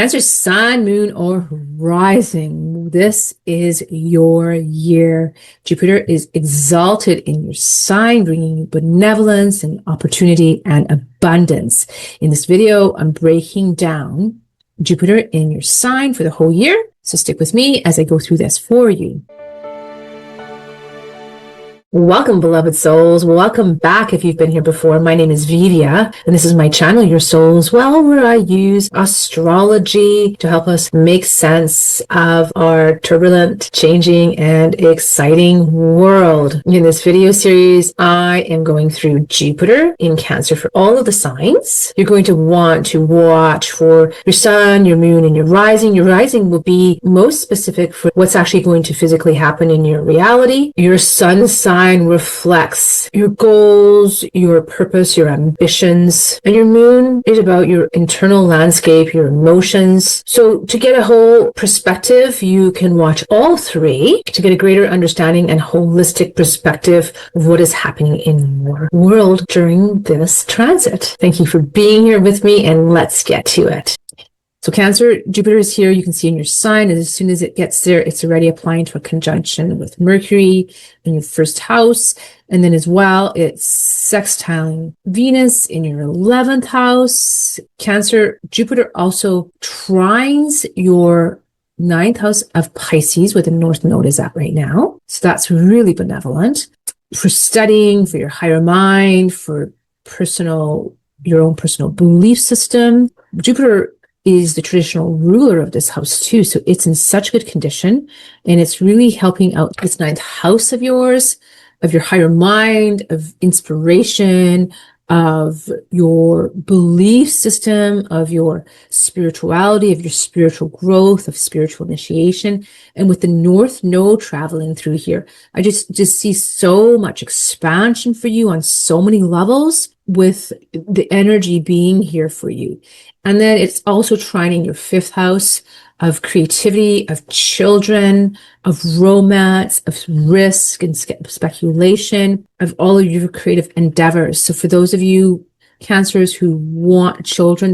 Cancer, sun, moon, or rising. This is your year. Jupiter is exalted in your sign, bringing you benevolence and opportunity and abundance. In this video, I'm breaking down Jupiter in your sign for the whole year. So stick with me as I go through this for you. Welcome, beloved souls. Welcome back if you've been here before. My name is Vivia, and this is my channel, Your Souls Well, where I use astrology to help us make sense of our turbulent, changing, and exciting world. In this video series, I am going through Jupiter in Cancer for all of the signs. You're going to want to watch for your sun, your moon, and your rising. Your rising will be most specific for what's actually going to physically happen in your reality. Your sun sign reflects your goals, your purpose, your ambitions, and your moon is about your internal landscape, your emotions. So to get a whole perspective, you can watch all three to get a greater understanding and holistic perspective of what is happening in your world during this transit. Thank you for being here with me, and let's get to it. So Cancer, Jupiter is here. You can see in your sign, and as soon as it gets there, it's already applying to a conjunction with Mercury in your first house. And then as well, it's sextiling Venus in your 11th house. Cancer, Jupiter also trines your 9th house of Pisces, where the North Node is at right now. So that's really benevolent for studying, for your higher mind, for your own personal belief system. Jupiter is the traditional ruler of this house too. So it's in such good condition, and it's really helping out this 9th house of yours, of your higher mind, of inspiration, of your belief system, of your spirituality, of your spiritual growth, of spiritual initiation. And with the North Node traveling through here, I just see so much expansion for you on so many levels, with the energy being here for you. And then it's also trining your 5th house of creativity, of children, of romance, of risk and speculation, of all of your creative endeavors. So for those of you Cancers who want children,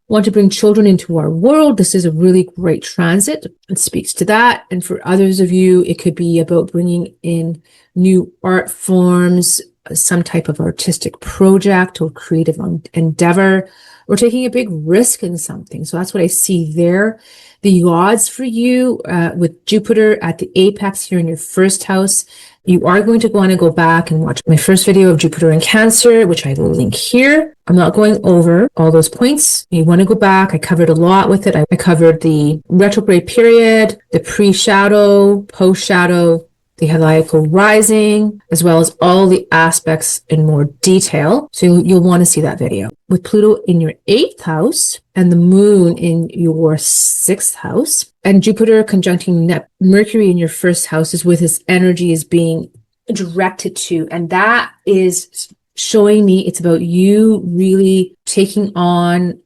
want to bring children into our world, this is a really great transit. It speaks to that. And for others of you, it could be about bringing in new art forms, some type of artistic project or creative endeavor, or taking a big risk in something. So that's what I see there. The odds for you with Jupiter at the apex here in your first house, you are going to want to go back and watch my first video of Jupiter in Cancer, which I will link here. I'm not going over all those points. You want to go back. I covered a lot with it. I covered the retrograde period, the pre-shadow, post-shadow, the heliacal rising, as well as all the aspects in more detail. So you'll want to see that video. With Pluto in your 8th house and the moon in your 6th house, and Jupiter conjuncting Mercury in your first house is with his energy is being directed to. And that is showing me it's about you really taking on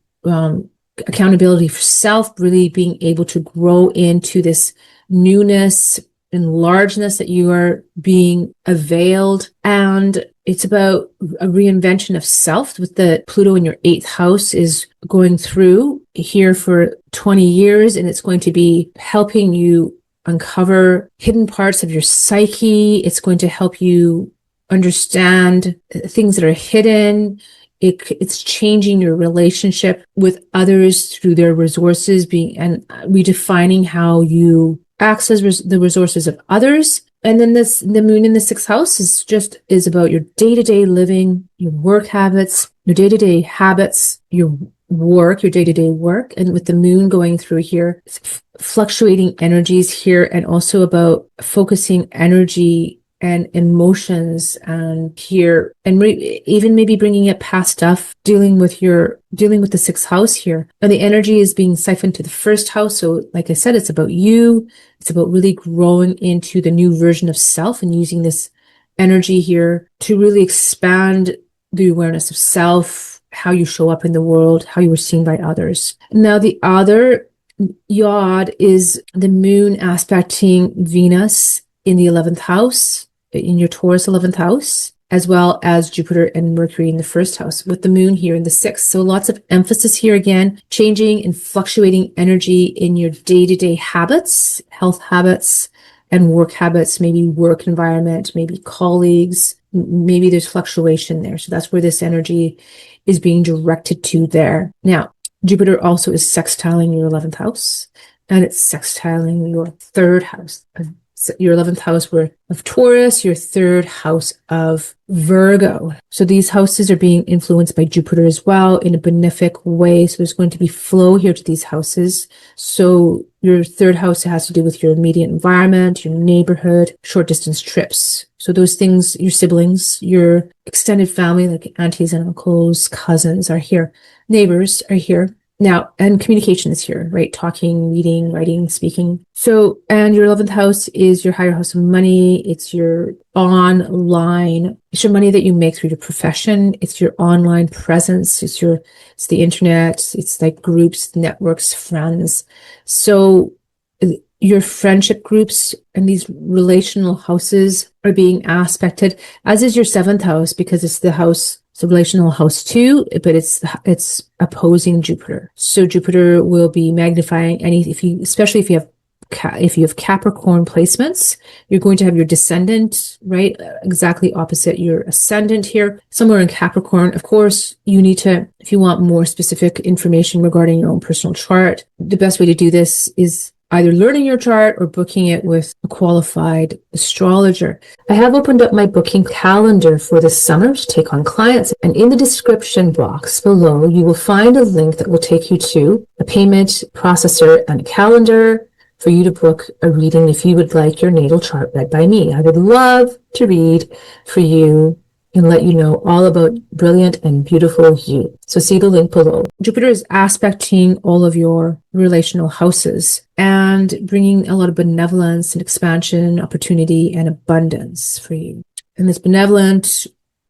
accountability for self, really being able to grow into this newness and largeness that you are being availed. And it's about a reinvention of self. With the Pluto in your 8th house is going through here for 20 years, and it's going to be helping you uncover hidden parts of your psyche. It's going to help you understand things that are hidden. It's changing your relationship with others through their resources, and redefining how you access the resources of others. And then the moon in the 6th house is about your day-to-day living, your work habits, your day-to-day habits, your day-to-day work. And with the moon going through here, fluctuating energies here, and also about focusing energy and emotions and here, and even maybe bringing it past stuff, dealing with the 6th house here. And the energy is being siphoned to the 1st house. So like I said, it's about you. It's about really growing into the new version of self and using this energy here to really expand the awareness of self, how you show up in the world, how you were seen by others. Now, the other yod is the moon aspecting Venus in the 11th house, in your Taurus 11th house. as well as Jupiter and Mercury in the first house, with the moon here in the sixth. So lots of emphasis here again, changing and fluctuating energy in your day-to-day habits, health habits, and work habits, maybe work environment, maybe colleagues, maybe there's fluctuation there. So that's where this energy is being directed to there. Now, Jupiter also is sextiling your 11th house, and it's sextiling your third house, your 11th house of Taurus, your third house of Virgo. So these houses are being influenced by Jupiter as well in a benefic way. So there's going to be flow here to these houses. So your third house has to do with your immediate environment, your neighborhood, short distance trips. So those things, your siblings, your extended family, like aunties and uncles, cousins are here. Neighbors are here. Now, and communication is here, right? Talking, reading, writing, speaking. So, and your 11th house is your higher house of money. It's your online, it's your money that you make through your profession. It's your online presence. It's the internet. It's like groups, networks, friends. So your friendship groups and these relational houses are being aspected, as is your 7th house, because it's the house. It's a relational house too, but it's opposing Jupiter. So Jupiter will be magnifying especially if you have Capricorn placements, you're going to have your descendant, right? Exactly opposite your ascendant here, somewhere in Capricorn. Of course, you need to, if you want more specific information regarding your own personal chart, the best way to do this is either learning your chart or booking it with a qualified astrologer. I have opened up my booking calendar for the summer to take on clients, and in the description box below, you will find a link that will take you to a payment processor and a calendar for you to book a reading if you would like your natal chart read by me. I would love to read for you and let you know all about brilliant and beautiful you. So see the link below. Jupiter is aspecting all of your relational houses and bringing a lot of benevolence and expansion, opportunity, and abundance for you. And this benevolent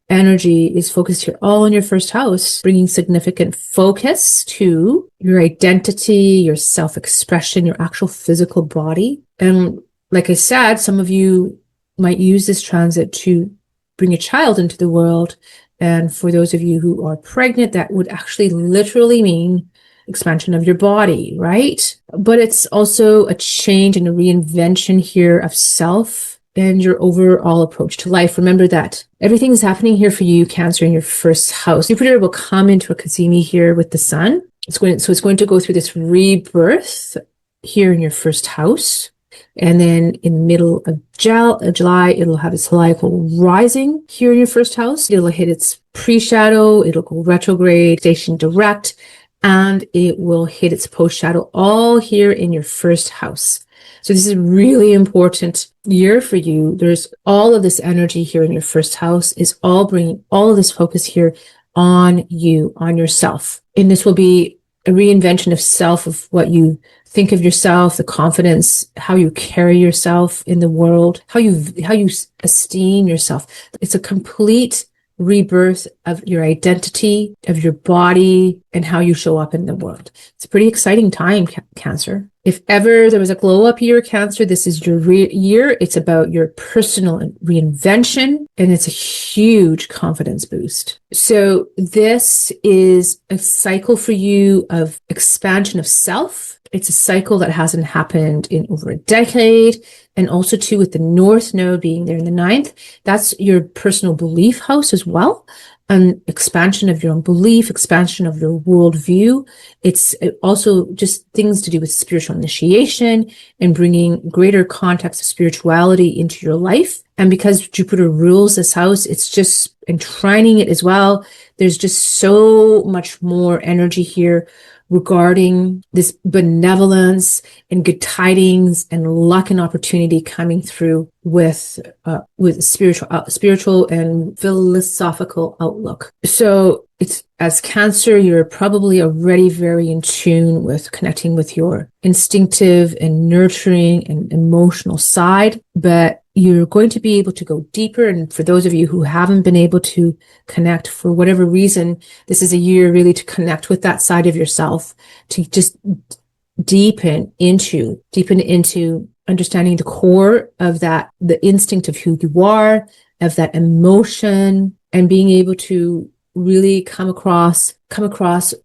energy is focused here all in your first house, bringing significant focus to your identity, your self-expression, your actual physical body. And like I said, some of you might use this transit to bring a child into the world. And for those of you who are pregnant, that would actually literally mean expansion of your body, right? But it's also a change and a reinvention here of self and your overall approach to life. Remember that everything is happening here for you, Cancer, in your first house. Jupiter will come into a Cazimi here with the sun. It's going to go through this rebirth here in your first house. And then in the middle of July, it'll have its heliacal rising here in your first house. It'll hit its pre-shadow, it'll go retrograde, station direct, and it will hit its post-shadow all here in your first house. So this is a really important year for you. There's all of this energy here in your first house is all bringing all of this focus here on you, on yourself. And this will be a reinvention of self, of what you think of yourself, the confidence, how you carry yourself in the world, how you esteem yourself. It's a complete rebirth of your identity, of your body, and how you show up in the world. It's a pretty exciting time, Cancer. If ever there was a glow up year, Cancer, this is your year. It's about your personal reinvention, and it's a huge confidence boost. So this is a cycle for you of expansion of self. It's a cycle that hasn't happened in over a decade. And also too, with the North Node being there in the 9th, that's your personal belief house as well. An expansion of your own belief, expansion of your worldview. It's also just things to do with spiritual initiation and bringing greater context of spirituality into your life. And because Jupiter rules this house, it's just enshrining it as well. There's just so much more energy here regarding this benevolence and good tidings and luck and opportunity coming through with spiritual and philosophical outlook. So it's, as Cancer, you're probably already very in tune with connecting with your instinctive and nurturing and emotional side, but you're going to be able to go deeper. And for those of you who haven't been able to connect for whatever reason, this is a year really to connect with that side of yourself, to just deepen into understanding the core of that, the instinct of who you are, of that emotion and being able to really come across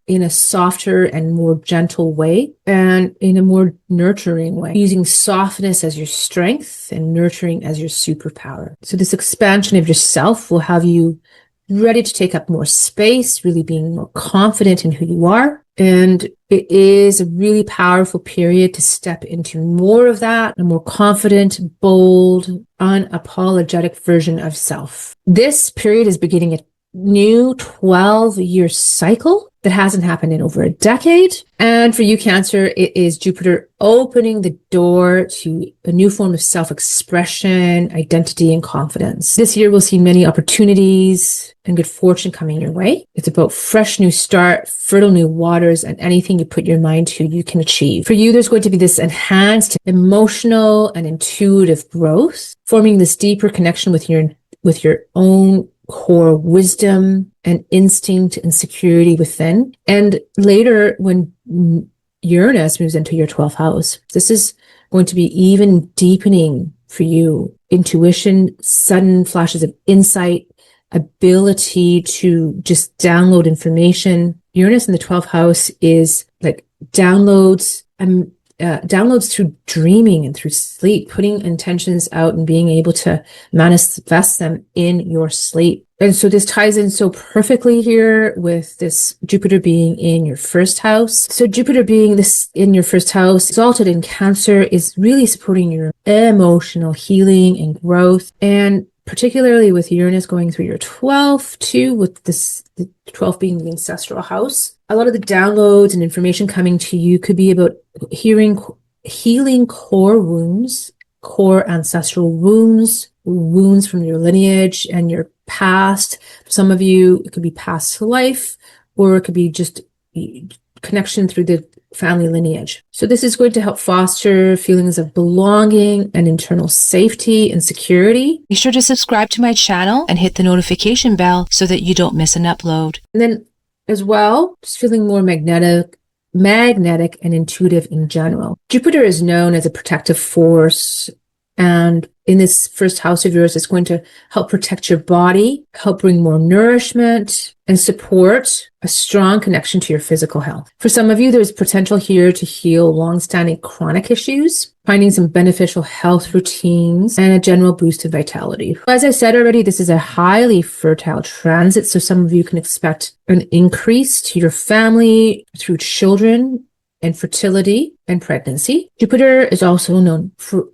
in a softer and more gentle way and in a more nurturing way, using softness as your strength and nurturing as your superpower. So this expansion of yourself will have you ready to take up more space, really being more confident in who you are. And it is a really powerful period to step into more of that, a more confident, bold, unapologetic version of self. This period is beginning a new 12-year cycle that hasn't happened in over a decade. And for you, Cancer, it is Jupiter opening the door to a new form of self-expression, identity, and confidence. This year, we'll see many opportunities and good fortune coming your way. It's about fresh new start, fertile new waters, and anything you put your mind to, you can achieve. For you, there's going to be this enhanced emotional and intuitive growth, forming this deeper connection with your own core wisdom and instinct and security within. And later, when Uranus moves into your 12th house, this is going to be even deepening for you. Intuition, sudden flashes of insight, ability to just download information. Uranus in the 12th house is like downloads through dreaming and through sleep, putting intentions out and being able to manifest them in your sleep. And so this ties in so perfectly here with this Jupiter being in your first house. So Jupiter being this in your first house, exalted in Cancer, is really supporting your emotional healing and growth. And particularly with Uranus going through your 12th too, with the 12th being the ancestral house. A lot of the downloads and information coming to you could be about healing core wounds, core ancestral wounds from your lineage and your past. For some of you, it could be past life, or it could be just connection through the family lineage. So this is going to help foster feelings of belonging and internal safety and security. Be sure to subscribe to my channel and hit the notification bell so that you don't miss an upload. And then as well, just feeling more magnetic and intuitive in general. Jupiter is known as a protective force, and in this first house of yours, it's going to help protect your body, help bring more nourishment, and support a strong connection to your physical health. For some of you, there's potential here to heal long-standing chronic issues, finding some beneficial health routines, and a general boost of vitality. As I said already, this is a highly fertile transit, so some of you can expect an increase to your family through children and fertility and pregnancy. Jupiter is also known for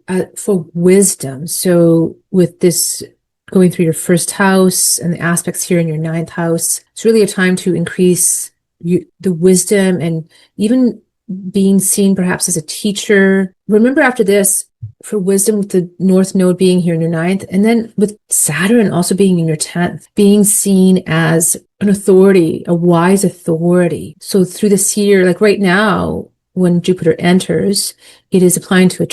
wisdom. So with this going through your first house and the aspects here in your 9th house, it's really a time to increase the wisdom and even being seen perhaps as a teacher. Remember, after this, for wisdom, with the North Node being here in your 9th, and then with Saturn also being in your 10th, being seen as an authority, a wise authority. So through this year, like right now, when Jupiter enters, it is applying to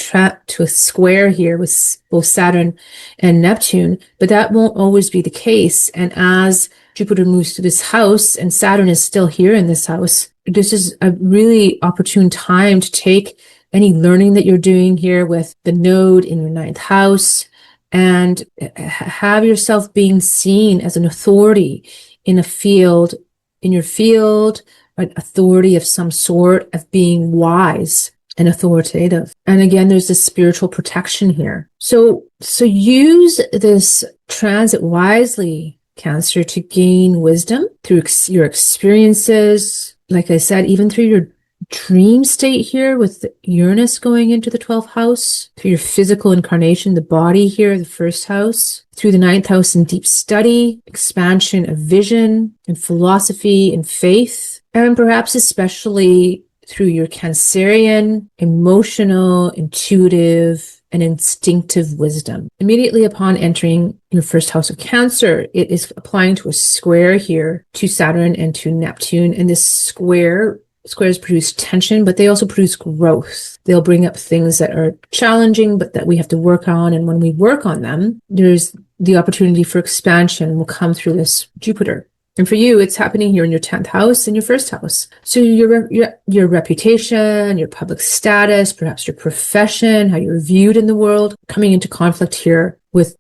a square here with both Saturn and Neptune, but that won't always be the case. And as Jupiter moves to this house and Saturn is still here in this house, this is a really opportune time to take any learning that you're doing here with the node in your 9th house and have yourself being seen as an authority in your field, an authority of some sort, of being wise and authoritative. And again, there's this spiritual protection here. So use this transit wisely, Cancer, to gain wisdom through your experiences. Like I said, even through your dream state here with Uranus going into the 12th house, through your physical incarnation, the body here, the first house, through the 9th house in deep study, expansion of vision and philosophy and faith, and perhaps especially through your Cancerian, emotional, intuitive, and instinctive wisdom. Immediately upon entering your first house of Cancer, it is applying to a square here to Saturn and to Neptune, and this squares produce tension, but they also produce growth. They'll bring up things that are challenging, but that we have to work on. And when we work on them, there's the opportunity for expansion will come through this Jupiter. And for you, it's happening here in your 10th house and your first house. So your reputation, your public status, perhaps your profession, how you're viewed in the world, coming into conflict here with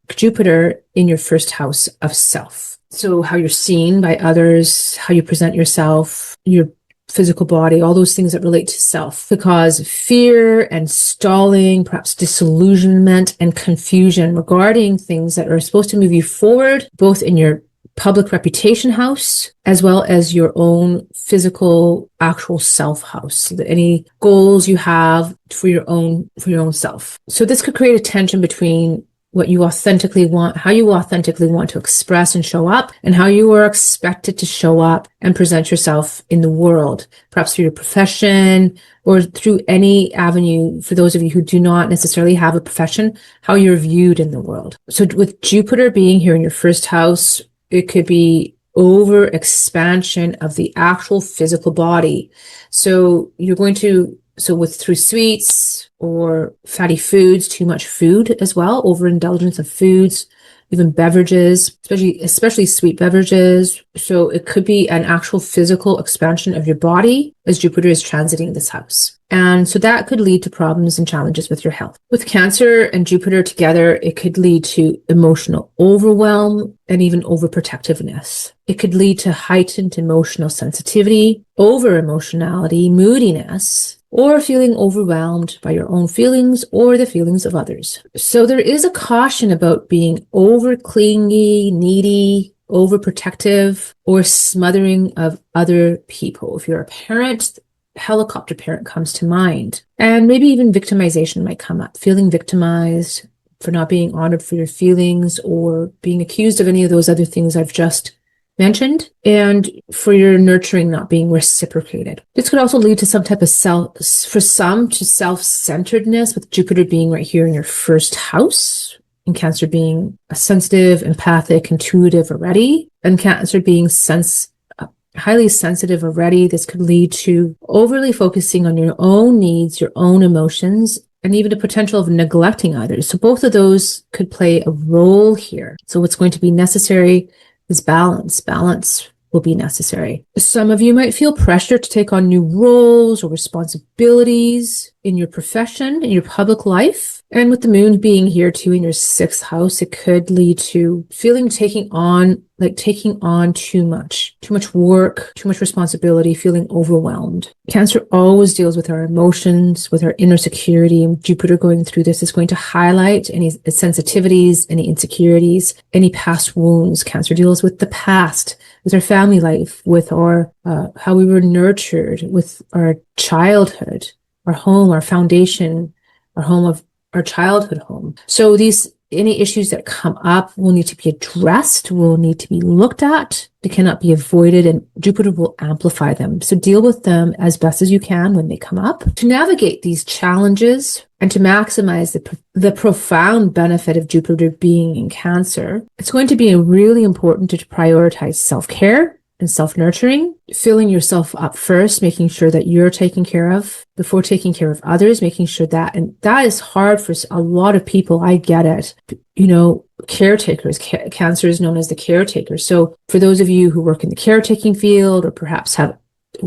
Jupiter in your first house of self. So how you're seen by others, how you present yourself, your physical body, all those things that relate to self could cause fear and stalling, perhaps disillusionment and confusion regarding things that are supposed to move you forward, both in your public reputation house as well as your own physical actual self house, any goals you have for your own self. So this could create a tension between what you authentically want, how you authentically want to express and show up, and how you are expected to show up and present yourself in the world, perhaps through your profession or through any avenue. For those of you who do not necessarily have a profession, how you're viewed in the world. So with Jupiter being here in your first house, it could be over expansion of the actual physical body. So you're going to, through sweets or fatty foods, too much food as well, overindulgence of foods, even beverages, especially sweet beverages. So it could be an actual physical expansion of your body as Jupiter is transiting this house. And so that could lead to problems and challenges with your health. With Cancer and Jupiter together, it could lead to emotional overwhelm and even overprotectiveness. It could lead to heightened emotional sensitivity, over emotionality, moodiness, or feeling overwhelmed by your own feelings or the feelings of others. So there is a caution about being over clingy, needy, overprotective, or smothering of other people. If you're a parent, helicopter parent comes to mind. And maybe even victimization might come up, feeling victimized for not being honored for your feelings or being accused of any of those other things I've just mentioned, and for your nurturing not being reciprocated. This could also lead to some type of self-centeredness, with Jupiter being right here in your first house, and Cancer being a sensitive, empathic, intuitive already, and Cancer being highly sensitive already. This could lead to overly focusing on your own needs, your own emotions, and even the potential of neglecting others. So both of those could play a role here. So what's going to be necessary is balance. Balance will be necessary. Some of you might feel pressure to take on new roles or responsibilities in your profession, in your public life. And with the moon being here too in your sixth house, it could lead to taking on too much work, too much responsibility, feeling overwhelmed. Cancer always deals with our emotions, with our inner security. And Jupiter going through this is going to highlight any sensitivities, any insecurities, any past wounds. Cancer deals with the past, with our family life, with our how we were nurtured, with our childhood, our home, our foundation, our childhood home. So any issues that come up will need to be addressed, will need to be looked at. They cannot be avoided, and Jupiter will amplify them. So deal with them as best as you can when they come up. To navigate these challenges and to maximize the profound benefit of Jupiter being in Cancer, it's going to be really important to prioritize self-care and self-nurturing, filling yourself up first, making sure that you're taken care of before taking care of others, making sure that, and that is hard for a lot of people. I get it. Caretakers, Cancer is known as the caretaker. So for those of you who work in the caretaking field, or perhaps have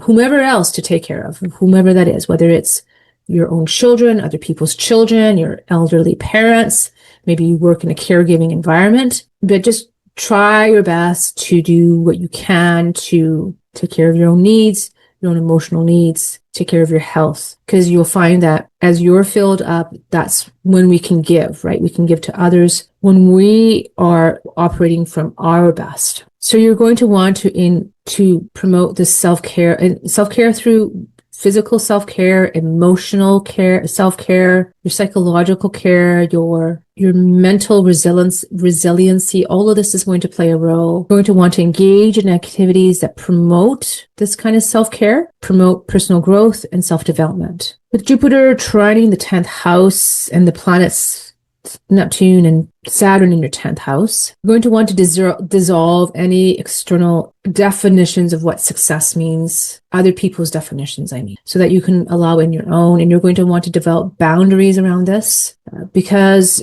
whomever else to take care of, whomever that is, whether it's your own children, other people's children, your elderly parents, maybe you work in a caregiving environment, but just try your best to do what you can to take care of your own needs, your own emotional needs, take care of your health, because you'll find that as you're filled up, that's when we can give, right? We can give to others when we are operating from our best. So you're going to want to promote this self-care, and self-care through physical self-care, emotional care, self-care, your psychological care, your mental resiliency. All of this is going to play a role. You're going to want to engage in activities that promote this kind of self-care, promote personal growth and self-development. With Jupiter trining the 10th house and the planets Neptune and Saturn in your 10th house, you're going to want to dissolve any external definitions of what success means, other people's definitions, so that you can allow in your own. And you're going to want to develop boundaries around this because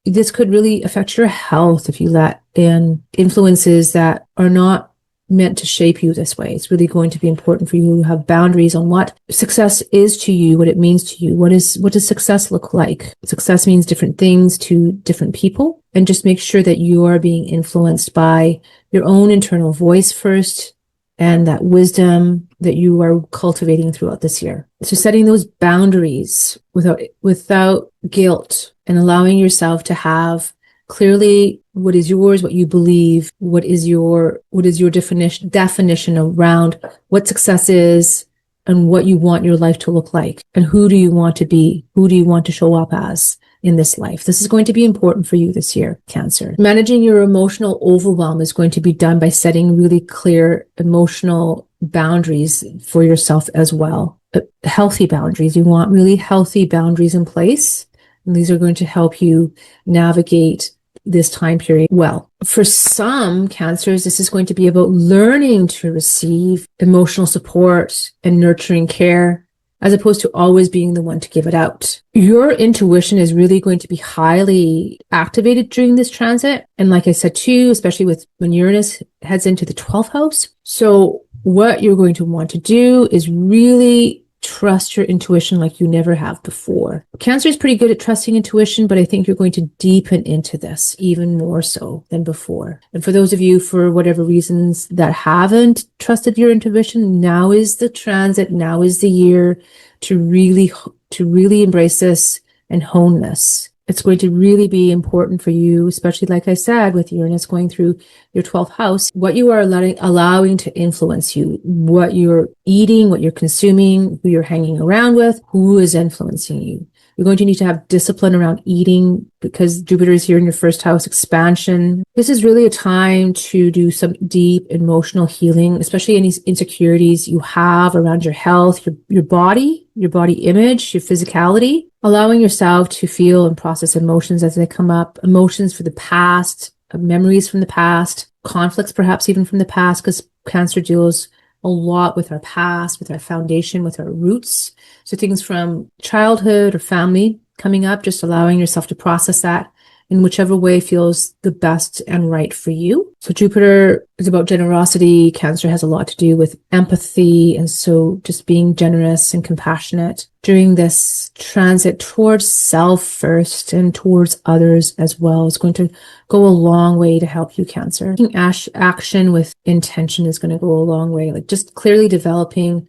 this could really affect your health if you let in influences that are not meant to shape you this way. It's really going to be important for you to have boundaries on what success is to you, what it means to you. What does success look like? Success means different things to different people. And just make sure that you are being influenced by your own internal voice first, and that wisdom that you are cultivating throughout this year. So setting those boundaries without guilt, and allowing yourself to have clearly what is yours, what you believe, what is your definition around what success is, and what you want your life to look like, and who do you want to be, who do you want to show up as in this life. This is going to be important for you this year, Cancer. Managing your emotional overwhelm is going to be done by setting really clear emotional boundaries for yourself as well. Healthy boundaries. You want really healthy boundaries in place. And these are going to help you navigate this time period well. For some Cancers, this is going to be about learning to receive emotional support and nurturing care, as opposed to always being the one to give it out. Your intuition is really going to be highly activated during this transit. And like I said too, especially when Uranus heads into the 12th house. So what you're going to want to do is really trust your intuition like you never have before. Cancer is pretty good at trusting intuition, but I think you're going to deepen into this even more so than before. And for those of you, for whatever reasons, that haven't trusted your intuition, now is the transit, now is the year to really embrace this and hone this. It's going to really be important for you, especially like I said, with Uranus going through your 12th house, what you are allowing to influence you, what you're eating, what you're consuming, who you're hanging around with, who is influencing you. You're going to need to have discipline around eating because Jupiter is here in your first house, expansion. This is really a time to do some deep emotional healing, especially any insecurities you have around your health, your body image, your physicality, allowing yourself to feel and process emotions as they come up, emotions for the past, memories from the past, conflicts perhaps even from the past, because Cancer deals a lot with our past, with our foundation, with our roots. So things from childhood or family coming up, just allowing yourself to process that in whichever way feels the best and right for you. So Jupiter is about generosity. Cancer has a lot to do with empathy. And so just being generous and compassionate during this transit towards self first and towards others as well is going to go a long way to help you, Cancer. Taking action with intention is going to go a long way. Like just clearly developing,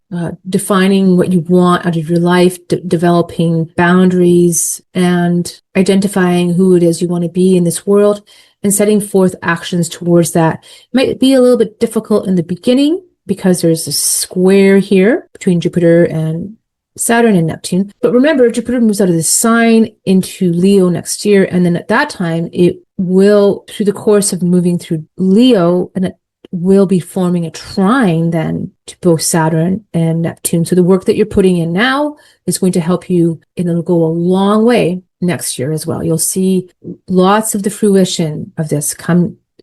defining what you want out of your life, developing boundaries, and identifying who it is you want to be in this world, and setting forth actions towards that. It might be a little bit difficult in the beginning because there's a square here between Jupiter and Saturn and Neptune. But remember, Jupiter moves out of this sign into Leo next year. And then at that time, it will, through the course of moving through Leo, and it will be forming a trine then to both Saturn and Neptune. So the work that you're putting in now is going to help you, and it'll go a long way next year as well. You'll see lots of the fruition of this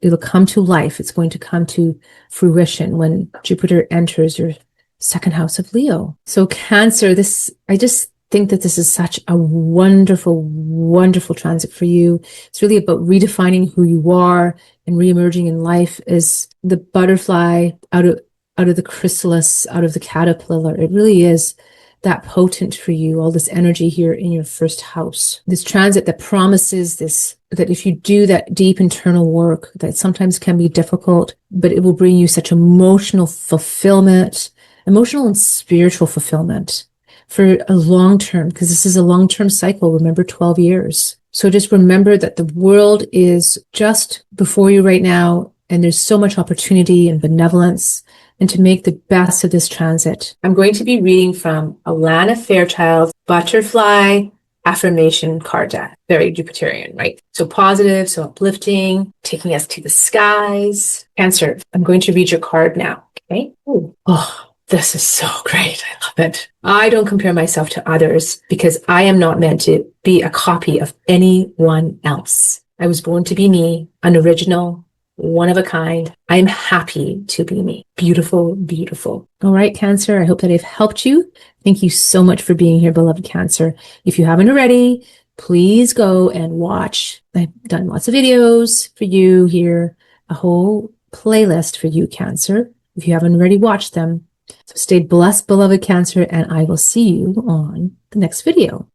it'll come to life. It's going to come to fruition when Jupiter enters your second house of Leo. So Cancer, I just think that this is such a wonderful, wonderful transit for you. It's really about redefining who you are and reemerging in life as the butterfly out of the chrysalis, out of the caterpillar. It really is that potent for you, all this energy here in your first house. This transit that promises this, that if you do that deep internal work, that sometimes can be difficult, but it will bring you such emotional fulfillment, emotional and spiritual fulfillment for a long term, because this is a long-term cycle. Remember, 12 years. So just remember that the world is just before you right now, and there's so much opportunity and benevolence, and to make the best of this transit. I'm going to be reading from Alana Fairchild's Butterfly Affirmation card deck. Very Jupiterian, right? So positive, so uplifting, taking us to the skies. Cancer, I'm going to read your card now, okay? Ooh. Oh, this is so great. I love it. I don't compare myself to others because I am not meant to be a copy of anyone else. I was born to be me, an original, one of a kind. I'm happy to be me. Beautiful, beautiful. All right, Cancer, I hope that I've helped you. Thank you so much for being here, beloved Cancer. If you haven't already, please go and watch. I've done lots of videos for you here, a whole playlist for you, Cancer, if you haven't already watched them. So stay blessed, beloved Cancer, and I will see you on the next video.